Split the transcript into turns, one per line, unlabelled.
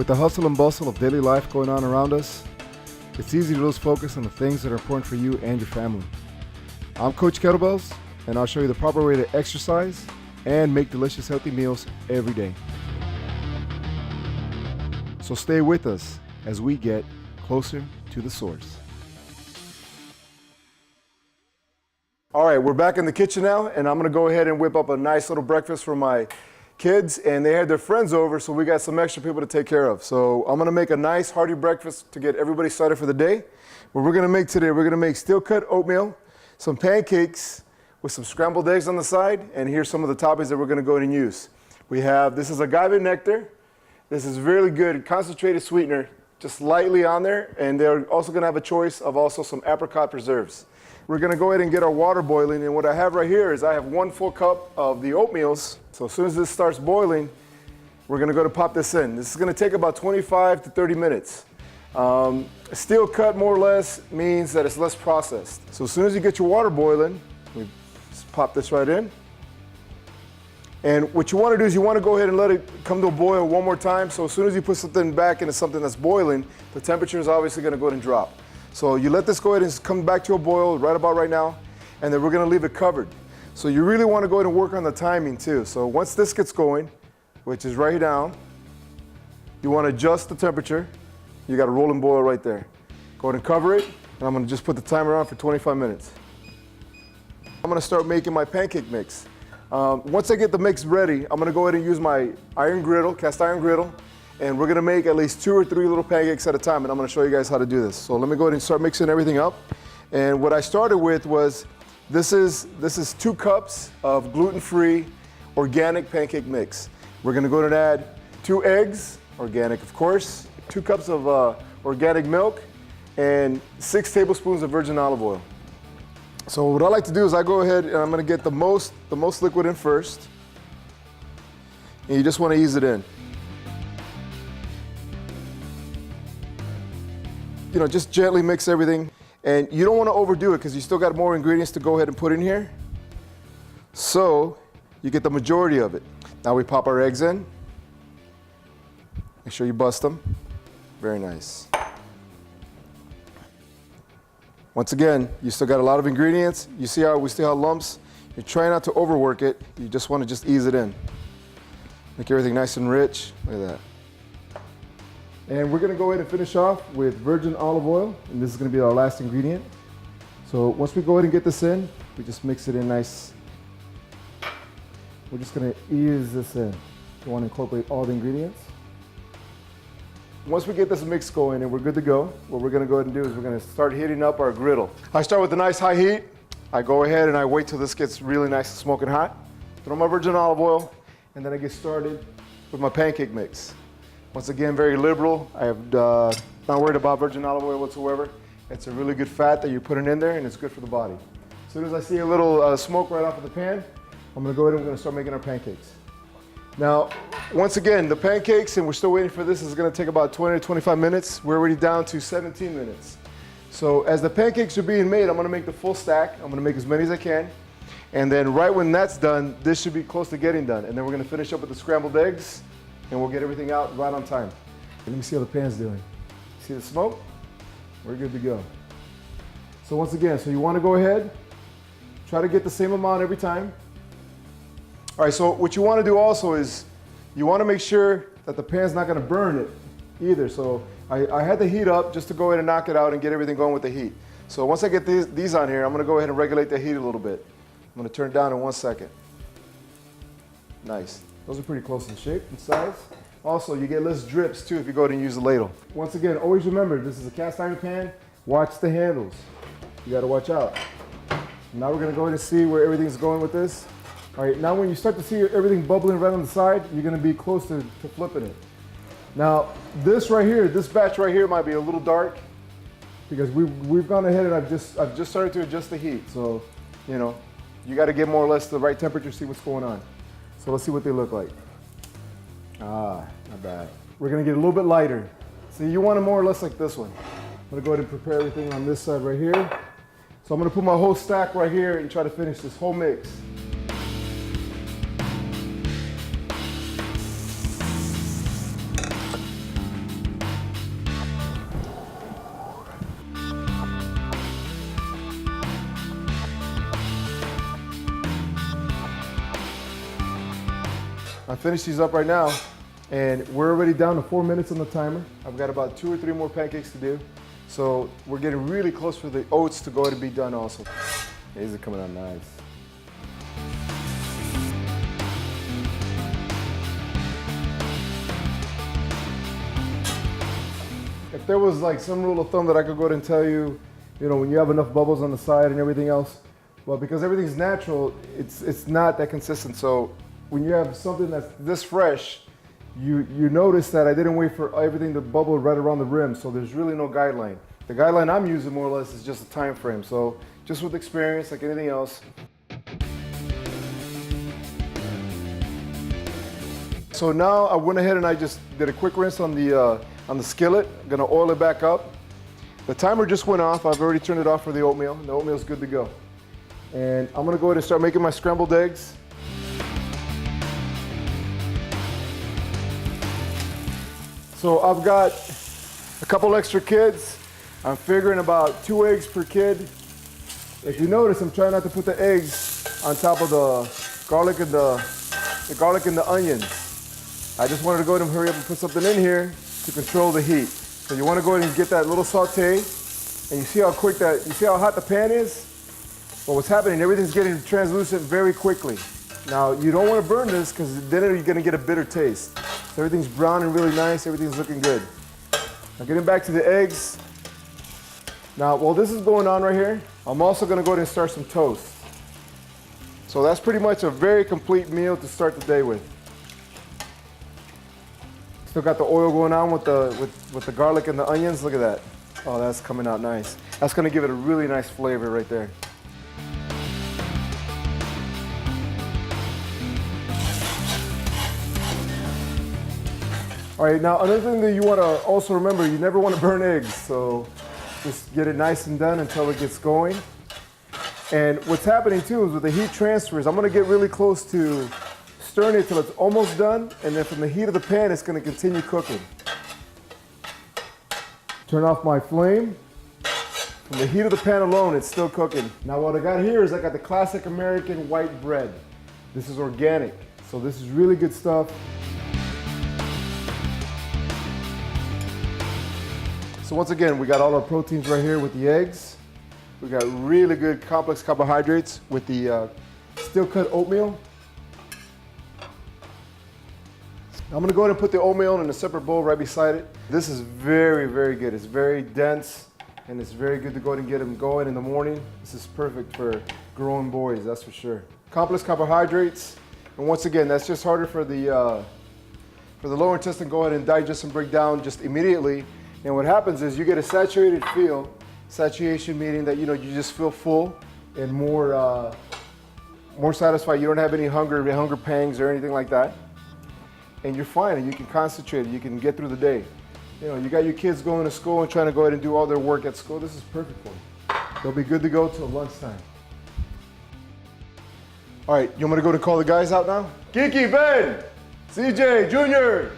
With the hustle and bustle of daily life going on around us, it's easy to lose focus on the things that are important for you and your family. I'm Coach Kettlebells, and I'll show you the proper way to exercise and make delicious, healthy meals every day. So stay with us as we get closer to the source. All right, we're back in the kitchen now, and I'm gonna go ahead and whip up a nice little breakfast for my kids, and they had their friends over, so we got some extra people to take care of. So I'm gonna make a nice hearty breakfast to get everybody started for the day. What we're gonna make today, we're gonna make steel-cut oatmeal, some pancakes with some scrambled eggs on the side, and here's some of the toppings that we're gonna go ahead and use. We have, this is agave nectar. This is really good concentrated sweetener, just lightly on there, and they're also gonna have a choice of also some apricot preserves. We're gonna go ahead and get our water boiling, and what I have right here is I have 1 full cup of the oatmeals. So as soon as this starts boiling, we're gonna go to pop this in. This is gonna take about 25 to 30 minutes. Steel cut more or less means that it's less processed. So as soon as you get your water boiling, we just pop this right in. And what you wanna do is you wanna go ahead and let it come to a boil one more time. So as soon as you put something back into something that's boiling, the temperature is obviously gonna go ahead and drop. So you let this go ahead and come back to a boil right about right now, and then we're gonna leave it covered. So you really wanna go ahead and work on the timing too. So once this gets going, which is right down, you wanna adjust the temperature. You got a rolling boil right there. Go ahead and cover it, and I'm gonna just put the timer on for 25 minutes. I'm gonna start making my pancake mix. Once I get the mix ready, I'm gonna go ahead and use my iron griddle, cast iron griddle, and we're gonna make at least 2 or 3 little pancakes at a time, and I'm gonna show you guys how to do this. So let me go ahead and start mixing everything up. And what I started with was, this is 2 cups of gluten-free organic pancake mix. We're gonna go ahead and add 2 eggs, organic of course, 2 cups of organic milk, and 6 tablespoons of virgin olive oil. So what I like to do is I go ahead and I'm gonna get the most liquid in first. And you just wanna ease it in. You know, just gently mix everything. And you don't wanna overdo it because you still got more ingredients to go ahead and put in here. So you get the majority of it. Now we pop our eggs in. Make sure you bust them. Very nice. Once again, you still got a lot of ingredients. You see how we still have lumps? You're trying not to overwork it. You just want to just ease it in. Make everything nice and rich. Look at that. And we're gonna go ahead and finish off with virgin olive oil, and this is gonna be our last ingredient. So once we go ahead and get this in, we just mix it in nice. We're just gonna ease this in. You wanna incorporate all the ingredients. Once we get this mix going and we're good to go, what we're gonna go ahead and do is we're gonna start heating up our griddle. I start with a nice high heat. I go ahead and I wait till this gets really nice and smoking hot. Throw my virgin olive oil, and then I get started with my pancake mix. Once again, very liberal. I have not worried about virgin olive oil whatsoever. It's a really good fat that you're putting in there, and it's good for the body. As soon as I see a little smoke right off of the pan, I'm gonna go ahead and we're gonna start making our pancakes. Now, once again, the pancakes, and we're still waiting for this, is gonna take about 20 to 25 minutes. We're already down to 17 minutes. So as the pancakes are being made, I'm gonna make the full stack. I'm gonna make as many as I can. And then right when that's done, this should be close to getting done. And then we're gonna finish up with the scrambled eggs, and we'll get everything out right on time. Let me see how the pan's doing. See the smoke? We're good to go. So once again, so you wanna go ahead, try to get the same amount every time. All right, so what you want to do also is you want to make sure that the pan's not going to burn it either. So I had the heat up just to go ahead and knock it out and get everything going with the heat. So once I get these on here, I'm going to go ahead and regulate the heat a little bit. I'm going to turn it down in 1 second. Nice. Those are pretty close in shape and size. Also, you get less drips too if you go ahead and use the ladle. Once again, always remember, this is a cast iron pan. Watch the handles. You got to watch out. Now we're going to go ahead and see where everything's going with this. All right, now when you start to see everything bubbling right on the side, you're gonna be close to flipping it. Now, this right here, this batch right here might be a little dark because we've gone ahead and I've just started to adjust the heat. So, you know, you gotta get more or less the right temperature, see what's going on. So let's see what they look like. Ah, not bad. We're gonna get a little bit lighter. See, you want it more or less like this one. I'm gonna go ahead and prepare everything on this side right here. So I'm gonna put my whole stack right here and try to finish this whole mix. I finished these up right now, and we're already down to 4 minutes on the timer. I've got about 2 or 3 more pancakes to do. So we're getting really close for the oats to go ahead and be done also. These are coming out nice. If there was like some rule of thumb that I could go ahead and tell you, you know, when you have enough bubbles on the side and everything else, well, because everything's natural, it's not that consistent. So when you have something that's this fresh, you notice that I didn't wait for everything to bubble right around the rim, so there's really no guideline. The guideline I'm using more or less is just a time frame. So just with experience, like anything else. So now I went ahead and I just did a quick rinse on the skillet. I'm gonna oil it back up. The timer just went off. I've already turned it off for the oatmeal. The oatmeal's good to go. And I'm gonna go ahead and start making my scrambled eggs. So I've got a couple extra kids. I'm figuring about 2 eggs per kid. If you notice, I'm trying not to put the eggs on top of the garlic and the onions. I just wanted to go ahead and hurry up and put something in here to control the heat. So you want to go ahead and get that little saute, and you see how hot the pan is? Well, what's happening, everything's getting translucent very quickly. Now, you don't want to burn this because then you're going to get a bitter taste. So everything's brown and really nice, everything's looking good. Now getting back to the eggs. Now, while this is going on right here, I'm also going to go ahead and start some toast. So that's pretty much a very complete meal to start the day with. Still got the oil going on with the garlic and the onions. Look at that. Oh, that's coming out nice. That's going to give it a really nice flavor right there. All right, now another thing that you want to also remember, you never want to burn eggs. So just get it nice and done until it gets going. And what's happening too is with the heat transfers, I'm going to get really close to stirring it till it's almost done, and then from the heat of the pan, it's going to continue cooking. Turn off my flame. From the heat of the pan alone, it's still cooking. Now what I got here is I got the classic American white bread. This is organic, so this is really good stuff. So once again, we got all our proteins right here with the eggs. We got really good complex carbohydrates with the steel cut oatmeal. I'm gonna go ahead and put the oatmeal in a separate bowl right beside it. This is very, very good. It's very dense, and it's very good to go ahead and get them going in the morning. This is perfect for growing boys, that's for sure. Complex carbohydrates, and once again, that's just harder for the lower intestine to go ahead and digest and break down just immediately. And what happens is you get a saturated feel. Satiation meaning that, you know, you just feel full and more satisfied. You don't have any hunger pangs or anything like that. And you're fine, and you can concentrate, you can get through the day. You know, you got your kids going to school and trying to go ahead and do all their work at school. This is perfect for them. They'll be good to go till lunchtime. All right, you want me to go to call the guys out now? Kiki, Ben, CJ, Junior.